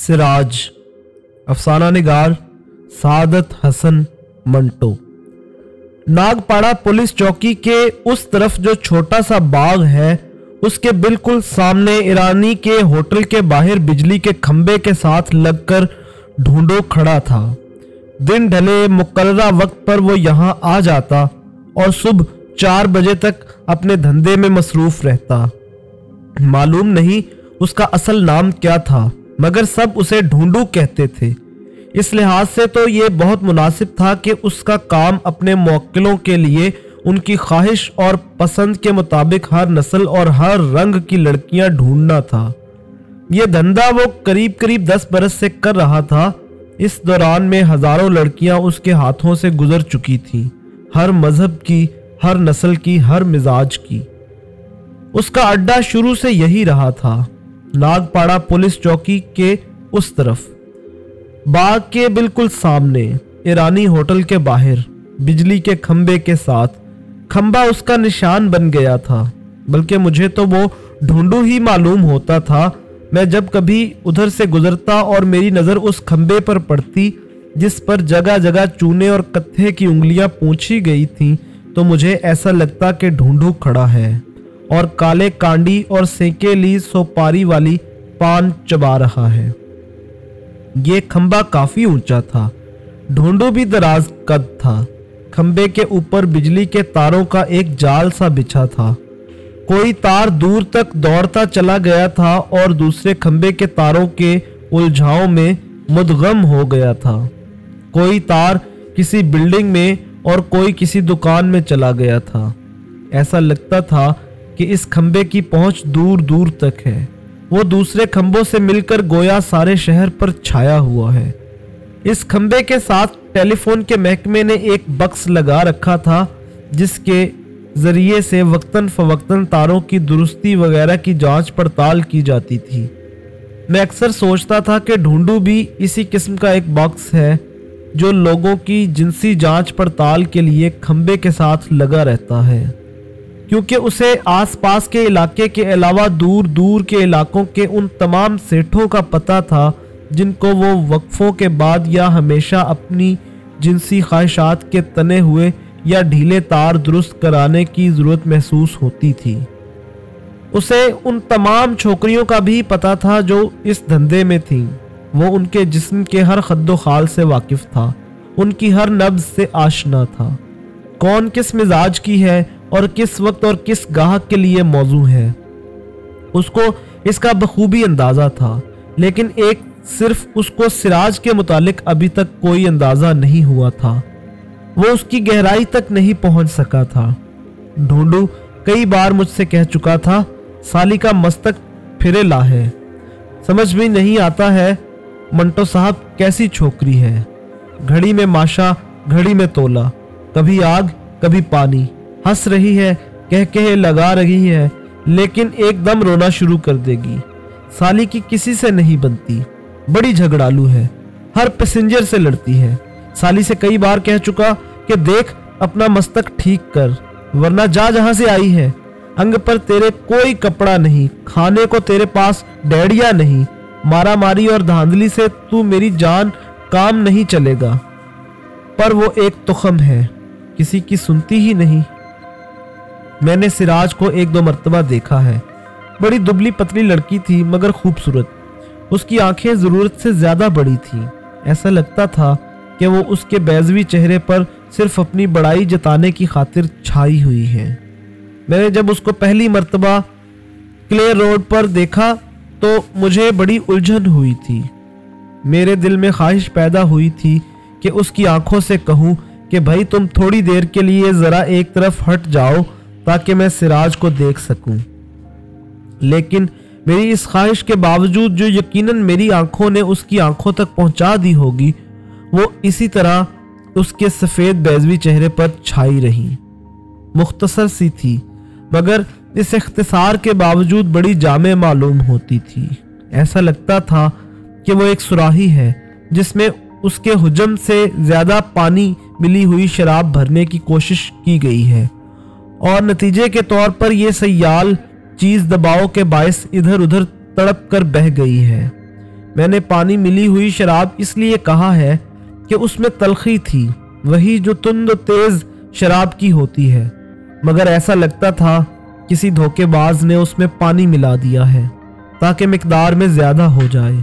सिराज, अफसाना निगार सादत हसन मंटो। नागपाड़ा पुलिस चौकी के उस तरफ जो छोटा सा बाग है, उसके बिल्कुल सामने ईरानी के होटल के बाहर बिजली के खंबे के साथ लगकर ढूंढो खड़ा था। दिन ढले मुकर्ररा वक्त पर वो यहाँ आ जाता और सुबह 4 बजे तक अपने धंधे में मसरूफ रहता। मालूम नहीं उसका असल नाम क्या था, मगर सब उसे ढूंढू कहते थे। इस लिहाज से तो ये बहुत मुनासिब था कि उसका काम अपने मौक्किलों के लिए उनकी ख्वाहिश और पसंद के मुताबिक हर नस्ल और हर रंग की लड़कियां ढूंढना था। ये धंधा वो करीब करीब 10 बरस से कर रहा था। इस दौरान में हजारों लड़कियां उसके हाथों से गुजर चुकी थीं, हर मजहब की, हर नस्ल की, हर मिजाज की। उसका अड्डा शुरू से यही रहा था, नागपाड़ा पुलिस चौकी के उस तरफ, बाग के बिल्कुल सामने, ईरानी होटल के बाहर, बिजली के खंबे के साथ। खंबा उसका निशान बन गया था, बल्कि मुझे तो वो ढूंढू ही मालूम होता था। मैं जब कभी उधर से गुजरता और मेरी नज़र उस खंबे पर पड़ती जिस पर जगह जगह चूने और कत्थे की उंगलियां पूंछी गई थीं, तो मुझे ऐसा लगता कि ढूंढू खड़ा है और काले कांडी और सेके ली सोपारी वाली पान चबा रहा है। ये खंबा काफी ऊंचा था, ढूंढू भी दराज कद था। खंबे के ऊपर बिजली के तारों का एक जाल सा बिछा था। कोई तार दूर तक दौड़ता चला गया था और दूसरे खंबे के तारों के उलझाओं में मुदगम हो गया था। कोई तार किसी बिल्डिंग में और कोई किसी दुकान में चला गया था। ऐसा लगता था कि इस खंबे की पहुंच दूर दूर तक है। वो दूसरे खंभों से मिलकर गोया सारे शहर पर छाया हुआ है। इस खंबे के साथ टेलीफोन के महकमे ने एक बक्स लगा रखा था, जिसके जरिए से वक्तन फवक्तन तारों की दुरुस्ती वगैरह की जांच पड़ताल की जाती थी। मैं अक्सर सोचता था कि ढूंढू भी इसी किस्म का एक बॉक्स है जो लोगों की जिनसी जांच पड़ताल के लिए खंबे के साथ लगा रहता है, क्योंकि उसे आसपास के इलाके के अलावा दूर दूर के इलाकों के उन तमाम सेठों का पता था जिनको वो वक्फों के बाद या हमेशा अपनी जिनसी ख्वाहिशात के तने हुए या ढीले तार दुरुस्त कराने की ज़रूरत महसूस होती थी। उसे उन तमाम छोकरियों का भी पता था जो इस धंधे में थीं। वो उनके जिस्म के हर खद्दो खाल से वाकिफ था, उनकी हर नब्ज से आशना था। कौन किस मिजाज की है और किस वक्त और किस गाहक के लिए मौजू है, उसको इसका बखूबी अंदाज़ा था। लेकिन एक सिर्फ उसको सिराज के मुतालिक अभी तक कोई अंदाज़ा नहीं हुआ था। वो उसकी गहराई तक नहीं पहुंच सका था। ढूंढू कई बार मुझसे कह चुका था, साली का मस्तक फिरे ला है, समझ में नहीं आता है मंटो साहब कैसी छोकरी है। घड़ी में माशा, घड़ी में तोला, कभी आग कभी पानी, हंस रही है, कह कह लगा रही है, लेकिन एकदम रोना शुरू कर देगी। साली की किसी से नहीं बनती, बड़ी झगड़ालू है, हर पैसेंजर से लड़ती है। साली से कई बार कह चुका कि देख अपना मस्तक ठीक कर, वरना जा जहां से आई है। अंग पर तेरे कोई कपड़ा नहीं, खाने को तेरे पास डैडिया नहीं, मारा मारी और धांधली से तू मेरी जान काम नहीं चलेगा। पर वो एक तुखम है, किसी की सुनती ही नहीं। मैंने सिराज को 1-2 मरतबा देखा है। बड़ी दुबली पतली लड़की थी, मगर खूबसूरत। उसकी आंखें जरूरत से ज्यादा बड़ी थीं। ऐसा लगता था कि वो उसके बैजवी चेहरे पर सिर्फ अपनी बड़ाई जताने की खातिर छाई हुई है। मैंने जब उसको पहली मर्तबा क्ले रोड पर देखा तो मुझे बड़ी उलझन हुई थी। मेरे दिल में ख्वाहिश पैदा हुई थी कि उसकी आंखों से कहूं कि भाई तुम थोड़ी देर के लिए जरा एक तरफ हट जाओ ताकि मैं सिराज को देख सकूं। लेकिन मेरी इस ख्वाहिश के बावजूद जो यकीनन मेरी आंखों ने उसकी आंखों तक पहुंचा दी होगी, वो इसी तरह उसके सफ़ेद बैजवी चेहरे पर छाई रही। मुख्तसर सी थी, मगर इस इख्तिसार के बावजूद बड़ी जामे मालूम होती थी। ऐसा लगता था कि वो एक सुराही है जिसमें उसके हुजम से ज़्यादा पानी मिली हुई शराब भरने की कोशिश की गई है और नतीजे के तौर पर यह सयाल चीज़ दबाव के बायस इधर उधर तड़प कर बह गई है। मैंने पानी मिली हुई शराब इसलिए कहा है कि उसमें तलखी थी, वही जो तुंद तेज शराब की होती है, मगर ऐसा लगता था किसी धोखेबाज ने उसमें पानी मिला दिया है ताकि मिकदार में ज्यादा हो जाए।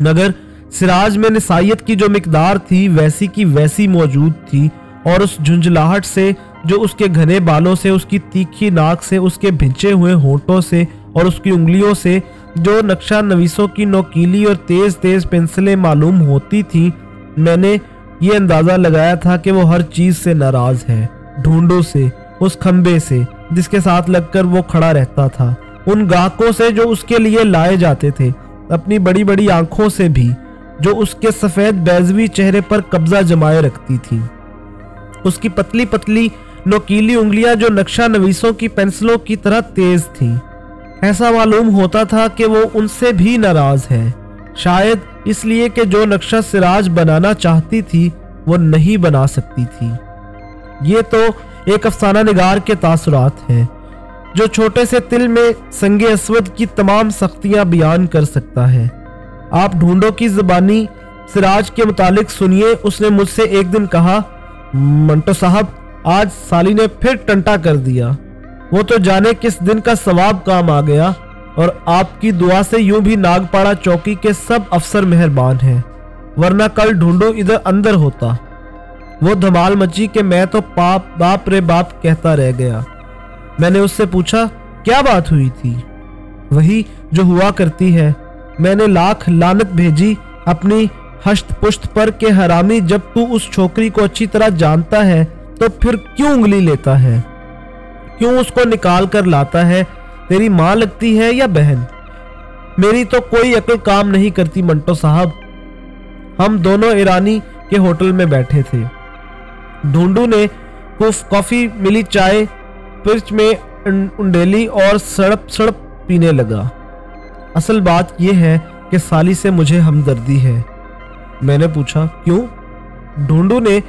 मगर सिराज में नसाइयत की जो मिकदार थी वैसी की वैसी मौजूद थी, और उस झुंझलाहट से जो उसके घने बालों से, उसकी तीखी नाक से, उसके भिंचे हुए होंठों से और उसकी उंगलियों से जो नक्शा नवीसों की नोकीली और तेज तेज पेंसिलें मालूम होती थी, मैंने ये अंदाजा लगाया था कि वो हर चीज से नाराज है। ढूंढों से, उस खंबे से जिसके साथ लगकर वो खड़ा रहता था, उन गाहकों से जो उसके लिए लाए जाते थे, अपनी बड़ी बड़ी आंखों से भी जो उसके सफेद बैजवी चेहरे पर कब्जा जमाए रखती थी, उसकी पतली पतली नोकीली उंगलियां जो नक्शा नवीसों की पेंसिलों की तरह तेज थी। ऐसा मालूम होता था कि वो उनसे भी नाराज है, शायद इसलिए कि जो नक्शा सिराज बनाना चाहती थी वो नहीं बना सकती थी। ये तो एक अफसाना निगार के तासुरात हैं जो छोटे से तिल में संगे अस्वद की तमाम सख्तियां बयान कर सकता है। आप ढूंढो की ज़बानी सिराज के मुतालिक सुनिए। उसने मुझसे एक दिन कहा, मंटो साहब, आज साली ने फिर टंटा कर दिया। वो तो जाने किस दिन का सवाब काम आ गया, और आपकी दुआ से यूं भी नागपाड़ा चौकी के सब अफसर मेहरबान हैं, वरना कल ढूंढो इधर अंदर होता। वो धमाल मची कि मैं तो बाप रे बाप कहता रह गया। मैंने उससे पूछा, क्या बात हुई थी? वही जो हुआ करती है। मैंने लाख लानत भेजी अपनी हश्त पुश्त पर के हरामी, जब तू उस छोकरी को अच्छी तरह जानता है तो फिर क्यों उंगली लेता है, क्यों उसको निकाल कर लाता है? तेरी माँ लगती है या बहन? मेरी तो कोई अक्ल काम नहीं करती मंटो साहब। हम दोनों ईरानी के होटल में बैठे थे। ढूंढू ने कॉफी मिली, चाय पिर्च में उंडेली और सड़प सड़प पीने लगा। असल बात यह है कि साली से मुझे हमदर्दी है। मैंने पूछा, क्यों? ढूंढू ने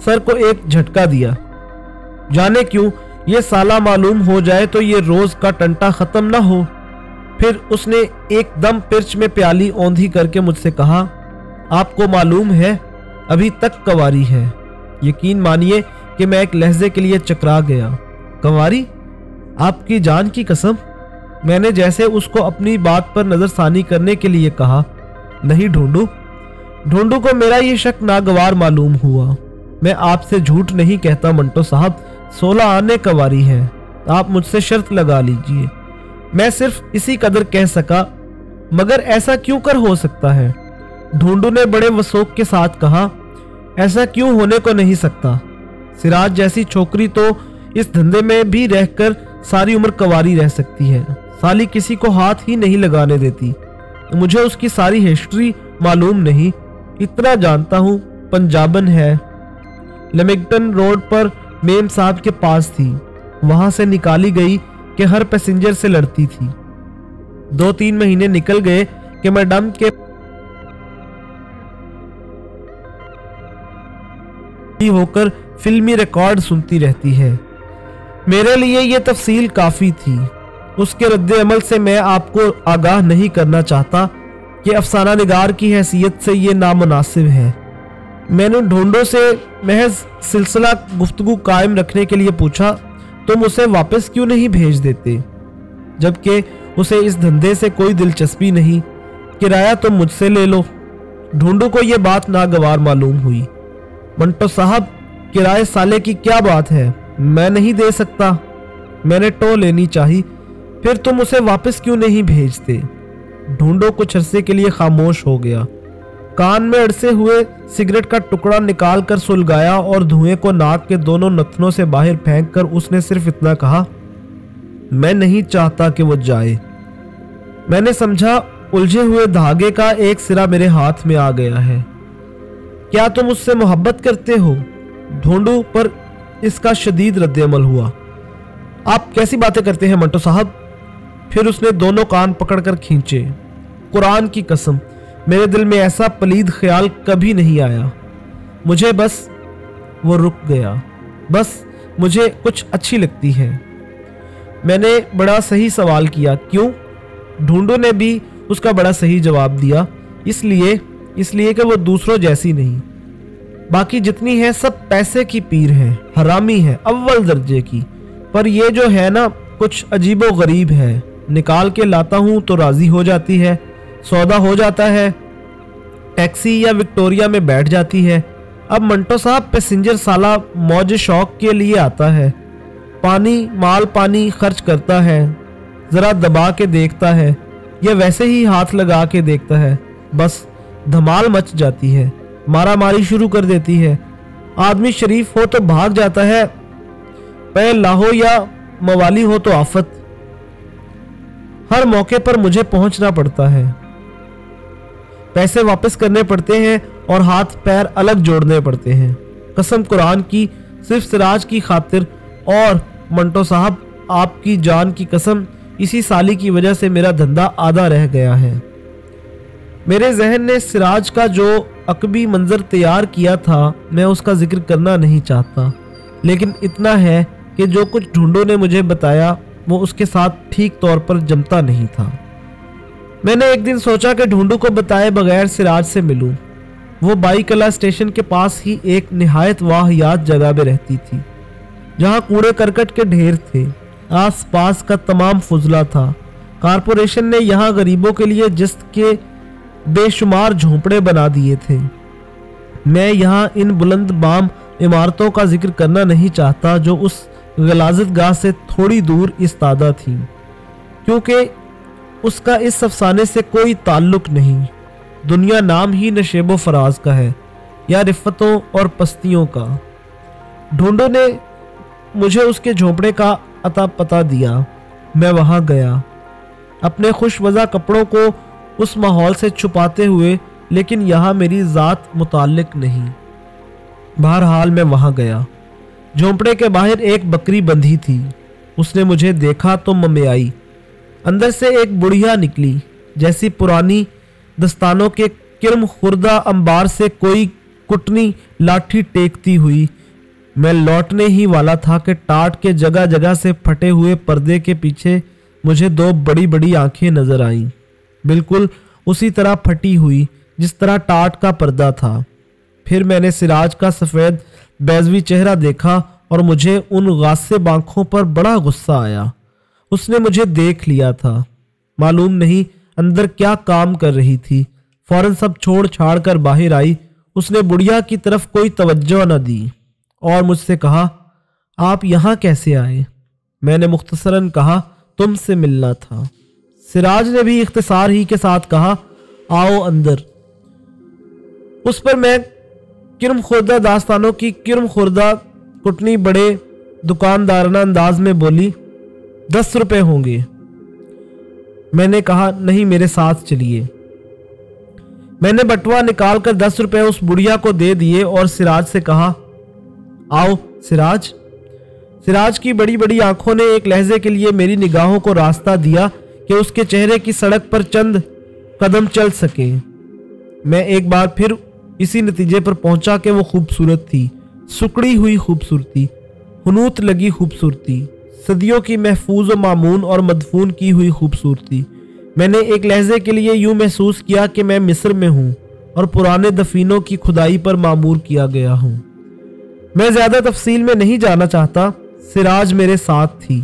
सर को एक झटका दिया। जाने क्यों, ये साला मालूम हो जाए तो ये रोज का टंटा खत्म ना हो। फिर उसने एकदम पिर्च में प्याली औंधी करके मुझसे कहा, आपको मालूम है अभी तक कंवारी है। यकीन मानिए कि मैं एक लहजे के लिए चकरा गया। कंवारी? आपकी जान की कसम। मैंने जैसे उसको अपनी बात पर नजरसानी करने के लिए कहा। नहीं ढूंढू को मेरा ये शक नागवार मालूम हुआ। मैं आपसे झूठ नहीं कहता मंटो साहब, 16 आने कंवारी है। आप मुझसे शर्त लगा लीजिए। मैं सिर्फ इसी कदर कह सका, मगर ऐसा क्यों कर हो सकता है? ढूंढू ने बड़े वसोक के साथ कहा, ऐसा क्यों होने को नहीं सकता? सिराज जैसी छोकरी तो इस धंधे में भी रहकर सारी उम्र कंवारी रह सकती है। साली किसी को हाथ ही नहीं लगाने देती। मुझे उसकी सारी हिस्ट्री मालूम नहीं, इतना जानता हूँ पंजाबन है, लेमिंगटन रोड पर मेम साहब के पास थी, वहां से निकाली गई कि हर पैसेंजर से लड़ती थी। 2-3 महीने निकल गए कि मैडम के होकर फिल्मी रिकॉर्ड सुनती रहती है। मेरे लिए यह तफसील काफी थी। उसके रद्दे अमल से मैं आपको आगाह नहीं करना चाहता कि अफसाना निगार की हैसियत से यह नामुनासिब है। मैंने ढूंढो से महज सिलसिला गुफ्तगू कायम रखने के लिए पूछा, तुम उसे वापस क्यों नहीं भेज देते? जबकि उसे इस धंधे से कोई दिलचस्पी नहीं, किराया तुम मुझसे ले लो। ढूंढो को यह बात नागवार मालूम हुई। मंटो साहब, किराए साले की क्या बात है? मैं नहीं दे सकता। मैंने टो लेनी चाहिए। फिर तुम उसे वापस क्यों नहीं भेजते? ढूंढो कुछ अरसे के लिए खामोश हो गया। कान में अड़से हुए सिगरेट का टुकड़ा निकालकर सुलगाया और धुएं को नाक के दोनों नथनों से बाहर फेंककर उसने सिर्फ इतना कहा, मैं नहीं चाहता कि वो जाए। मैंने समझा उलझे हुए धागे का एक सिरा मेरे हाथ में आ गया है। क्या तुम उससे मोहब्बत करते हो? ढूंढू पर इसका शदीद रद्द-ए-अमल हुआ। आप कैसी बातें करते हैं मंटो साहब? फिर उसने दोनों कान पकड़कर खींचे। कुरान की कसम, मेरे दिल में ऐसा पलीद ख्याल कभी नहीं आया। मुझे बस वो रुक गया। बस मुझे कुछ अच्छी लगती है। मैंने बड़ा सही सवाल किया, क्यों? ढूंढो ने भी اس کا بڑا صحیح جواب دیا، اس لیے کہ وہ دوسروں جیسی نہیں، باقی جتنی ہے سب پیسے کی پیر ہے، حرامی ہے اول درجے کی، پر یہ جو ہے نا کچھ عجیب و غریب ہے، نکال کے لاتا ہوں تو راضی ہو جاتی ہے، سودا ہو جاتا ہے، ٹیکسی یا وکٹوریا میں بیٹھ جاتی ہے۔ اب منٹو صاحب پیسنجر سالہ موج شوق کے لیے آتا ہے، پانی خرچ کرتا ہے، ذرا دبا کے دیکھتا ہے یا ویسے ہی ہاتھ لگا کے دیکھتا ہے، بس دھمال مچ جاتی ہے، مارا ماری شروع کر دیتی ہے۔ آدمی شریف ہو تو بھاگ جاتا ہے، پہ لاہو یا موالی ہو تو آفت۔ ہر موقع پر مجھے پہنچنا پڑتا ہے، پیسے واپس کرنے پڑتے ہیں اور ہاتھ پیر الگ جوڑنے پڑتے ہیں، قسم قرآن کی، صرف سراج کی خاطر، اور منٹو صاحب آپ کی جان کی قسم، اسی سالی کی وجہ سے میرا دھندا آدھا رہ گیا ہے۔ میرے ذہن نے سراج کا جو عقبی منظر تیار کیا تھا میں اس کا ذکر کرنا نہیں چاہتا، لیکن اتنا ہے کہ جو کچھ ڈھونڈو نے مجھے بتایا وہ اس کے ساتھ ٹھیک طور پر جمتا نہیں تھا۔ میں نے ایک دن سوچا کہ ڈھونڈو کو بتائے بغیر سراج سے ملوں۔ وہ بائی کلا اسٹیشن کے پاس ہی ایک نہایت واہیات جگہ میں رہتی تھی، جہاں کوڑے کرکٹ کے ڈھیر تھے، آس پاس کا تمام فضلہ تھا۔ کارپوریشن نے یہاں غریبوں کے لیے جست کے بے شمار جھونپڑے بنا دیے تھے۔ میں یہاں ان بلند بام عمارتوں کا ذکر کرنا نہیں چاہتا جو اس غلاظت گاہ سے تھوڑی دور استادہ تھیں، کیونکہ اس کا اس افسانے سے کوئی تعلق نہیں۔ دنیا نام ہی نشیب و فراز کا ہے یا رفتوں اور پستیوں کا۔ ڈھونڈو نے مجھے اس کے جھونپڑے کا عطا پتہ دیا۔ میں وہاں گیا، اپنے خوش وضع کپڑوں کو اس ماحول سے چھپاتے ہوئے، لیکن یہاں میری ذات متعلق نہیں۔ بہرحال میں وہاں گیا۔ جھونپڑے کے باہر ایک بکری بندھی تھی۔ اس نے مجھے دیکھا تو ممیائی۔ اندر سے ایک بڑھیا نکلی، جیسی پرانی دستانوں کے کرم خوردہ انبار سے کوئی کٹنی لاٹھی ٹیکتی ہوئی۔ میں لوٹنے ہی والا تھا کہ ٹاٹ کے جگہ جگہ سے پھٹے ہوئے پردے کے پیچھے مجھے دو بڑی بڑی آنکھیں نظر آئیں، بالکل اسی طرح پھٹی ہوئی جس طرح ٹاٹ کا پردہ تھا۔ پھر میں نے سراج کا سفید بیضوی چہرہ دیکھا اور مجھے ان غاصب آنکھوں پر بڑا غصہ آیا۔ اس نے مجھے دیکھ لیا تھا، معلوم نہیں اندر کیا کام کر رہی تھی۔ فوراً سب چھوڑ چھاڑ کر باہر آئی۔ اس نے بڑھیا کی طرف کوئی توجہ نہ دی اور مجھ سے کہا، آپ یہاں کیسے آئے؟ میں نے مختصراً کہا، تم سے ملنا تھا۔ سراج نے بھی اختصار ہی کے ساتھ کہا، آؤ اندر۔ اس پر میں کرم خوردہ داستانوں کی کرم خوردہ کٹنی بڑے دکاندارانہ انداز میں بولی، 10 روپے ہوں گے۔ میں نے کہا، نہیں میرے ساتھ چلیے۔ میں نے بٹوا نکال کر 10 روپے اس بڑھیا کو دے دیے اور سراج سے کہا، آؤ سراج۔ سراج کی بڑی بڑی آنکھوں نے ایک لہجے کے لیے میری نگاہوں کو راستہ دیا کہ اس کے چہرے کی سڑک پر چند قدم چل سکیں۔ میں ایک بار پھر اسی نتیجے پر پہنچا کہ وہ خوبصورت تھی، سکڑی ہوئی خوبصورتی، حنوط لگی خوبصورتی، صدیوں کی محفوظ و معمون اور مدفون کی ہوئی خوبصورتی۔ میں نے ایک لحظے کے لیے یوں محسوس کیا کہ میں مصر میں ہوں اور پرانے دفینوں کی کھدائی پر معمور کیا گیا ہوں۔ میں زیادہ تفصیل میں نہیں جانا چاہتا۔ سراج میرے ساتھ تھی،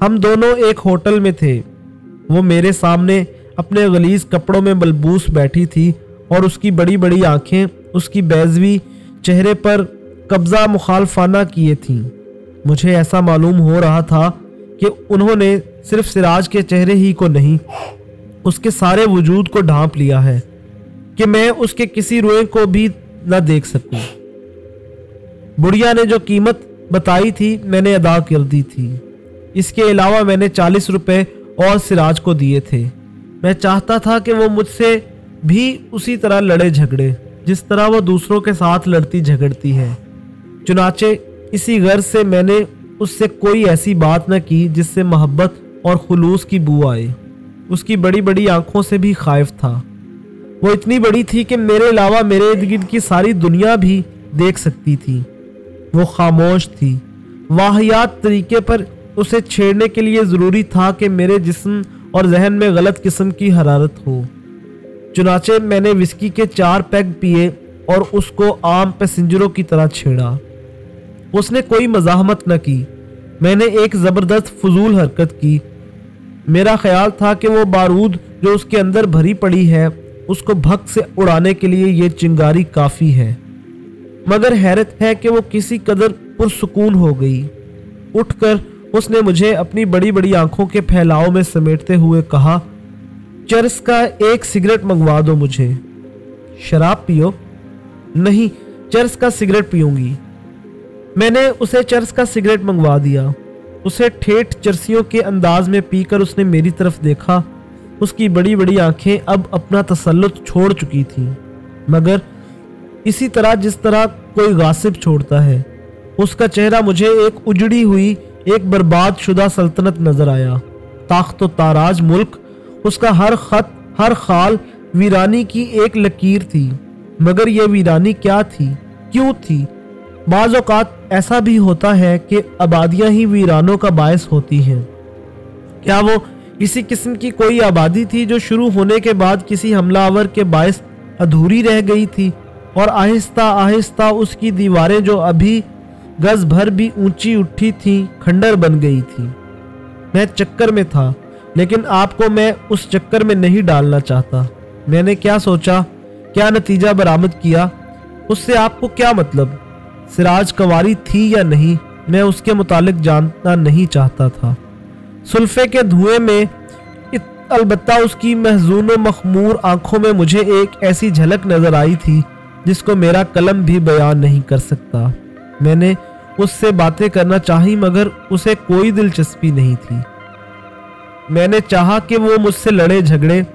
ہم دونوں ایک ہوٹل میں تھے۔ وہ میرے سامنے اپنے غلیظ کپڑوں میں ملبوس بیٹھی تھی اور اس کی بڑی بڑی آنکھیں اس کی بیضوی چہرے پر قبضہ مخالفانہ کیے تھیں۔ مجھے ایسا معلوم ہو رہا تھا کہ انہوں نے صرف سراج کے چہرے ہی کو نہیں، اس کے سارے وجود کو ڈھانپ لیا ہے کہ میں اس کے کسی روئے کو بھی نہ دیکھ سکوں۔ بڑھیا نے جو قیمت بتائی تھی میں نے ادا کر دی تھی۔ اس کے علاوہ میں نے 40 روپے اور سراج کو دیے تھے۔ میں چاہتا تھا کہ وہ مجھ سے بھی اسی طرح لڑے جھگڑے جس طرح وہ دوسروں کے ساتھ لڑتی جھگڑتی ہے۔ چنانچہ اسی غرض سے میں نے اس سے کوئی ایسی بات نہ کی جس سے محبت اور خلوص کی بو آئے۔ اس کی بڑی بڑی آنکھوں سے بھی خائف تھا۔ وہ اتنی بڑی تھی کہ میرے علاوہ میرے ارد گرد کی ساری دنیا بھی دیکھ سکتی تھی۔ وہ خاموش تھی۔ واہیات طریقے پر اسے چھیڑنے کے لیے ضروری تھا کہ میرے جسم और जहन में गलत किस्म की हरारत हो। चुनाचे मैंने विस्की के 4 पैग पिए और उसको आम पैसेंजरों की तरह छेड़ा। उसने कोई मज़ाहमत न की। मैंने एक ज़बरदस्त फजूल हरकत की। मेरा ख्याल था कि वो बारूद जो उसके अंदर भरी पड़ी है उसको भक्त से उड़ाने के लिए ये चिंगारी काफ़ी है, मगर हैरत है कि वो किसी कदर पुरसुकून हो गई। उठकर उसने मुझे अपनी बड़ी बड़ी आंखों के फैलाव में समेटते हुए कहा, चरस का एक सिगरेट मंगवा दो मुझे। शराब पियो? नहीं, चरस का सिगरेट पीऊंगी। मैंने उसे चरस का सिगरेट मंगवा दिया। उसे ठेठ चरसियों के अंदाज में पीकर उसने मेरी तरफ देखा। उसकी बड़ी बड़ी आंखें अब अपना तसल्लुत छोड़ चुकी थीं, मगर इसी तरह जिस तरह कोई गासिब छोड़ता है। उसका चेहरा मुझे एक उजड़ी हुई, एक बर्बाद शुदा सल्तनत नजर आया। ताख्त व ताराज मुल्क, उसका हर खत, हर खाल वीरानी की एक लकीर थी। मगर यह वीरानी क्या थी, क्यों थी? बाज़ औक़ात ऐसा भी होता है कि आबादियां ही वीरानों का बायस होती हैं। क्या वो किसी किस्म की कोई आबादी थी जो शुरू होने के बाद किसी हमलावर के बायस अधूरी रह गई थी और आहिस्ता आहिस्ता उसकी दीवारें जो अभी गज भर भी ऊंची उठी थीं खंडर बन गई थी। मैं चक्कर में था, लेकिन आपको मैं उस चक्कर में नहीं डालना चाहता। मैंने क्या सोचा, क्या नतीजा बरामद किया, उससे आपको क्या मतलब? सिराज कंवारी थी या नहीं, मैं उसके मुतालिक जानना नहीं चाहता था। सुल्फे के धुएं में अलबत्ता उसकी महजून व मखमूर आंखों में मुझे एक ऐसी झलक नजर आई थी जिसको मेरा कलम भी बयान नहीं कर सकता। मैंने उससे बातें करना चाही, मगर उसे कोई दिलचस्पी नहीं थी। मैंने चाहा कि वो मुझसे लड़े झगड़े,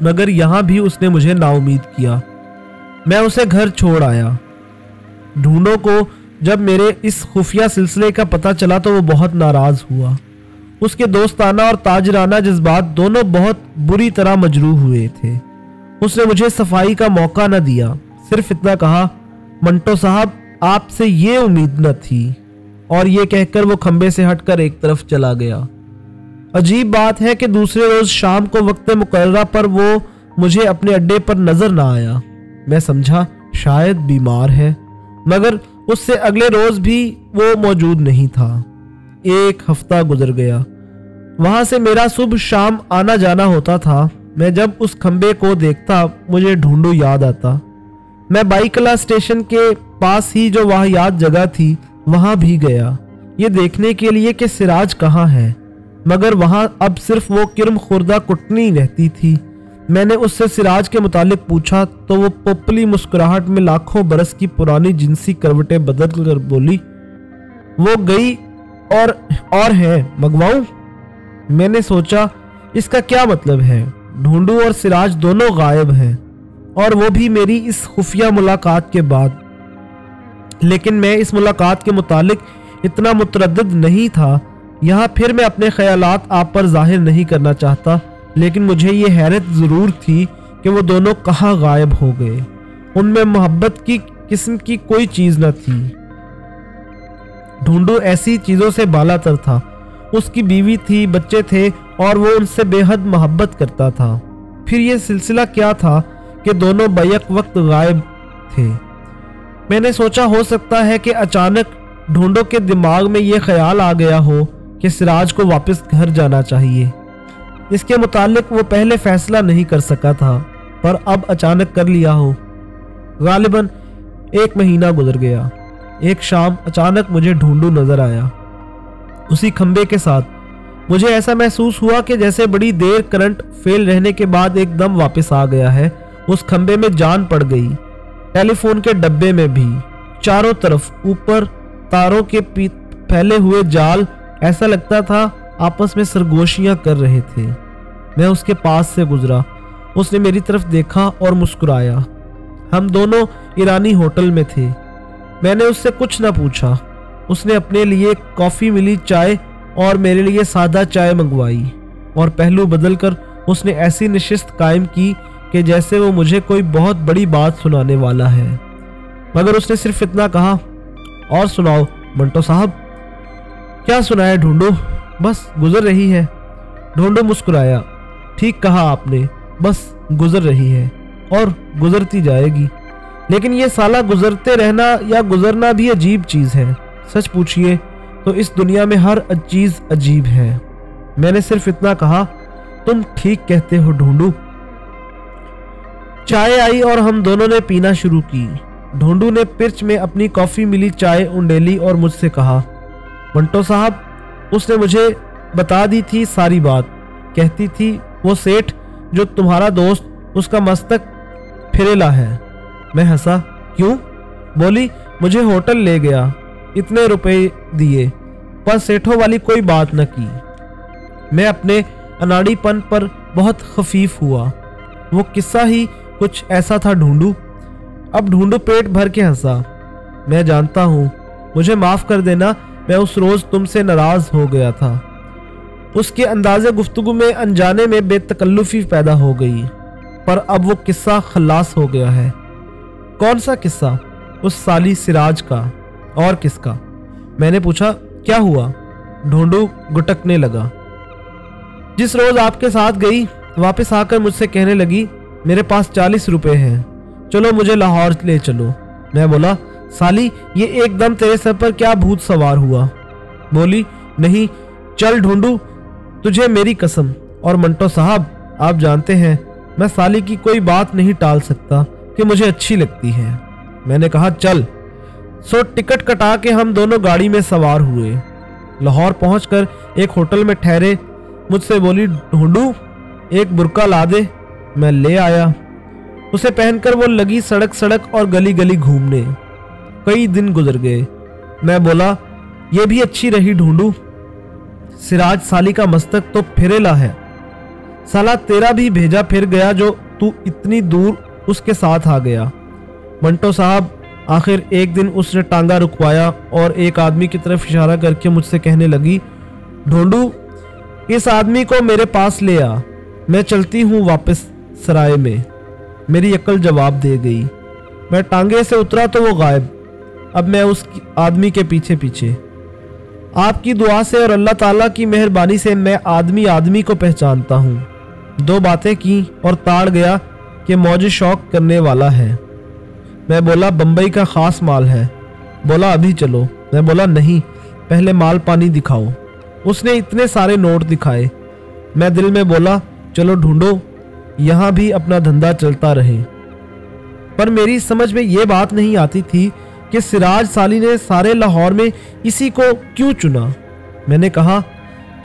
मगर यहां भी उसने मुझे नाउमीद किया। मैं उसे घर छोड़ आया। ढूंढो को जब मेरे इस खुफिया सिलसिले का पता चला तो वो बहुत नाराज हुआ। उसके दोस्ताना और ताजराना जज्बात दोनों बहुत बुरी तरह मजरूह हुए थे। उसने मुझे सफाई का मौका न दिया, सिर्फ इतना कहा, मंटो साहब आपसे ये उम्मीद न थी, और ये कहकर वो खंबे से हटकर एक तरफ चला गया। अजीब बात है कि दूसरे रोज शाम को वक्त मुकर्ररा पर वो मुझे अपने अड्डे पर नजर न आया। मैं समझा शायद बीमार है, मगर उससे अगले रोज भी वो मौजूद नहीं था। एक हफ्ता गुजर गया। वहां से मेरा सुबह शाम आना जाना होता था। मैं जब उस खंबे को देखता मुझे ढूंढू याद आता। मैं बाईकला स्टेशन के पास ही जो वाहियात जगह थी वहां भी गया, ये देखने के लिए कि सिराज कहाँ है, मगर वहां अब सिर्फ वो किरम खुर्दा कुटनी रहती थी। मैंने उससे सिराज के मुतालिक पूछा तो वो पोपली मुस्कुराहट में लाखों बरस की पुरानी जिनसी करवटें बदल कर बोली, वो गई और है, मंगवाऊं? मैंने सोचा इसका क्या मतलब है, ढूंढू और सिराज दोनों गायब हैं, और वो भी मेरी इस खुफिया मुलाकात के बाद। लेकिन मैं इस मुलाकात के मुतालिक इतना मुतरद्दिद नहीं था। यहाँ फिर मैं अपने ख्यालात आप पर जाहिर नहीं करना चाहता, लेकिन मुझे ये हैरत ज़रूर थी कि वो दोनों कहाँ गायब हो गए। उनमें मोहब्बत की किस्म की कोई चीज़ न थी। ढूंढू ऐसी चीज़ों से बालातर था। उसकी बीवी थी, बच्चे थे, और वो उनसे बेहद मोहब्बत करता था। फिर ये सिलसिला क्या था कि दोनों बैक वक्त गायब थे। मैंने सोचा हो सकता है कि अचानक ढूंढो के दिमाग में ये ख्याल आ गया हो कि सिराज को वापस घर जाना चाहिए। इसके मुतालिक वो पहले फैसला नहीं कर सका था, पर अब अचानक कर लिया हो। गालिबन 1 महीना गुजर गया। एक शाम अचानक मुझे ढूंढू नजर आया, उसी खंबे के साथ। मुझे ऐसा महसूस हुआ कि जैसे बड़ी देर करंट फेल रहने के बाद एकदम वापस आ गया है। उस खंबे में जान पड़ गई, टेलीफोन के डब्बे में भी, चारों तरफ ऊपर तारों के फैले हुए जाल, ऐसा लगता था आपस में सरगोशियां कर रहे थे। मैं उसके पास से गुजरा। उसने मेरी तरफ देखा और मुस्कुराया। हम दोनों ईरानी होटल में थे। मैंने उससे कुछ न पूछा। उसने अपने लिए कॉफ़ी मिली चाय और मेरे लिए सादा चाय मंगवाई, और पहलू बदलकर उसने ऐसी नशिस्त कायम की कि जैसे वो मुझे कोई बहुत बड़ी बात सुनाने वाला है। मगर उसने सिर्फ इतना कहा, और सुनाओ मंटो साहब। क्या सुनाए ढूंढो, बस गुजर रही है। ढूंढू मुस्कुराया। ठीक कहा आपने, बस गुजर रही है और गुजरती जाएगी, लेकिन ये साला गुजरते रहना या गुजरना भी अजीब चीज़ है। सच पूछिए तो इस दुनिया में हर चीज़ अजीब है। मैंने सिर्फ इतना कहा, तुम ठीक कहते हो ढूंढू। चाय आई और हम दोनों ने पीना शुरू की। ढूंढू ने पिर्च में अपनी कॉफ़ी मिली चाय उंडेली और मुझसे कहा, मंटो साहब, उसने मुझे बता दी थी सारी बात। कहती थी वो सेठ जो तुम्हारा दोस्त, उसका मस्तक फिरेला है। मैं हंसा। क्यों? बोली, मुझे होटल ले गया, इतने रुपए दिए, पर सेठों वाली कोई बात न की। मैं अपने अनाड़ीपन पर बहुत खफीफ हुआ। वो किस्सा ही कुछ ऐसा था ढूंढू। अब ढूंढू पेट भर के हंसा। मैं जानता हूँ, मुझे माफ़ कर देना, मैं उस रोज़ तुमसे नाराज़ हो गया था। उसके अंदाज़े गुफ्तगू में अनजाने में बेतकल्लुफ़ी पैदा हो गई, पर अब वो किस्सा खलास हो गया है। कौन सा किस्सा? उस साली सिराज का। और किसका? मैंने पूछा। क्या हुआ? ढूंढू गुटकने लगा। जिस रोज़ आपके साथ गई, वापस आकर मुझसे कहने लगी, मेरे पास 40 रुपए हैं, चलो मुझे लाहौर ले चलो। मैं बोला, साली, ये एकदम तेरे सर पर क्या भूत सवार हुआ? बोली, नहीं, चल ढूंढू, तुझे मेरी कसम। और मंटो साहब, आप जानते हैं मैं साली की कोई बात नहीं टाल सकता कि मुझे अच्छी लगती है। मैंने कहा, चल। सो टिकट कटा के हम दोनों गाड़ी में सवार हुए। लाहौर पहुंचकर एक होटल में ठहरे। मुझसे बोली, ढूंढू, एक बुर्का ला दे। मैं ले आया। उसे पहनकर वो लगी सड़क सड़क और गली गली घूमने। कई दिन गुजर गए। मैं बोला, ये भी अच्छी रही ढूंढू। सिराज साली का मस्तक तो फिरेला है। साला तेरा भी भेजा फिर गया जो तू इतनी दूर उसके साथ आ गया। मंटो साहब, आखिर एक दिन उसने टांगा रुकवाया और एक आदमी की तरफ इशारा करके मुझसे कहने लगी, ढूंढू, इस आदमी को मेरे पास ले आ, मैं चलती हूँ वापस सराय में। मेरी अक्ल जवाब दे गई। मैं टांगे से उतरा तो वो गायब। अब मैं उस आदमी के पीछे पीछे। आपकी दुआ से और अल्लाह ताला की मेहरबानी से मैं आदमी आदमी को पहचानता हूँ। 2 बातें की और ताड़ गया कि मौज शौक करने वाला है। मैं बोला, बम्बई का ख़ास माल है। बोला, अभी चलो। मैं बोला, नहीं, पहले माल पानी दिखाओ। उसने इतने सारे नोट दिखाए। मैं दिल में बोला, चलो ढूंढो, यहाँ भी अपना धंधा चलता रहे। पर मेरी समझ में ये बात नहीं आती थी कि सिराज साली ने सारे लाहौर में इसी को क्यों चुना। मैंने कहा,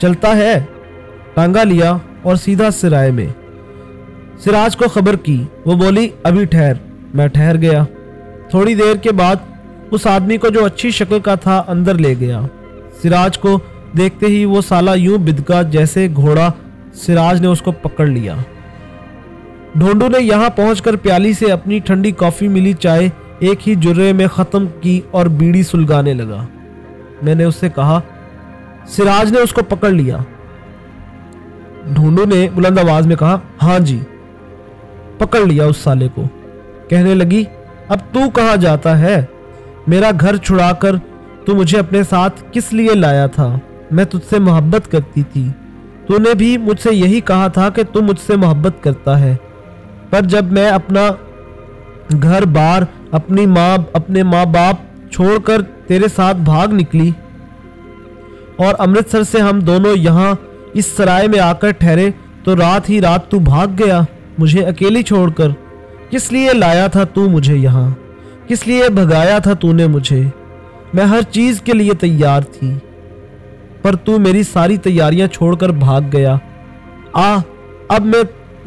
चलता है। टांगा लिया और सीधा सराय में। सिराज को खबर की। वो बोली, अभी ठहर। मैं ठहर गया। थोड़ी देर के बाद उस आदमी को जो अच्छी शक्ल का था अंदर ले गया। सिराज को देखते ही वो साला यूं बिदका जैसे घोड़ा। सिराज ने उसको पकड़ लिया। ढूंढू ने यहाँ पहुंचकर प्याली से अपनी ठंडी कॉफ़ी मिली चाय एक ही जुर्रे में ख़त्म की और बीड़ी सुलगाने लगा। मैंने उससे कहा। सिराज ने उसको पकड़ लिया। ढूंढू ने बुलंद आवाज में कहा, हाँ जी। पकड़ लिया उस साले को। कहने लगी, अब तू कहाँ जाता है? मेरा घर छुड़ाकर तू मुझे अपने साथ किस लिए लाया था? मैं तुझसे मोहब्बत करती थी। तूने भी मुझसे यही कहा था कि तू मुझसे मोहब्बत करता है। पर जब मैं अपना घर बार, अपनी माँ, अपने माँ बाप छोड़कर तेरे साथ भाग निकली और अमृतसर से हम दोनों यहाँ इस सराय में आकर ठहरे, तो रात ही रात तू भाग गया मुझे अकेली छोड़कर। किस लिए लाया था तू मुझे यहाँ? किस लिए भगाया था तूने मुझे? मैं हर चीज़ के लिए तैयार थी, पर तू मेरी सारी तैयारियां छोड़कर भाग गया। अब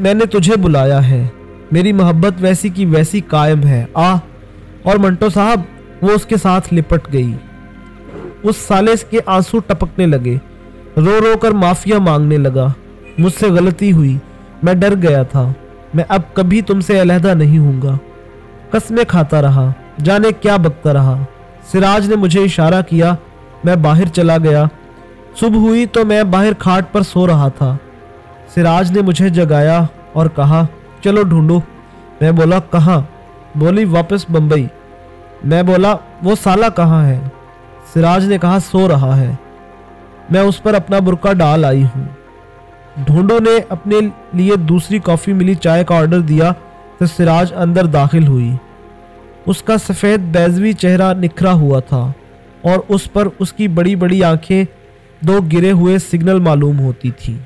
मैंने तुझे बुलाया है। मेरी मोहब्बत वैसी की वैसी कायम है। और मंटो साहब, वो उसके साथ लिपट गई। उस साले के आंसू टपकने लगे। रो रो कर माफिया मांगने लगा। मुझसे गलती हुई, मैं डर गया था। मैं अब कभी तुमसे अलहदा नहीं हूँगा। कसमें खाता रहा, जाने क्या बकता रहा। सिराज ने मुझे इशारा किया। मैं बाहर चला गया। सुबह हुई तो मैं बाहर खाट पर सो रहा था। सिराज ने मुझे जगाया और कहा, चलो ढूंढो। मैं बोला, कहाँ? बोली, वापस बम्बई। मैं बोला, वो साला कहाँ है? सिराज ने कहा, सो रहा है। मैं उस पर अपना बुर्का डाल आई हूँ। ڈھونڈو نے اپنے لیے دوسری کافی ملی چائے کا آرڈر دیا تو سراج اندر داخل ہوئی۔ اس کا سفید بیضوی چہرہ نکھرا ہوا تھا اور اس پر اس کی بڑی بڑی آنکھیں دو گرے ہوئے سگنل معلوم ہوتی تھیں۔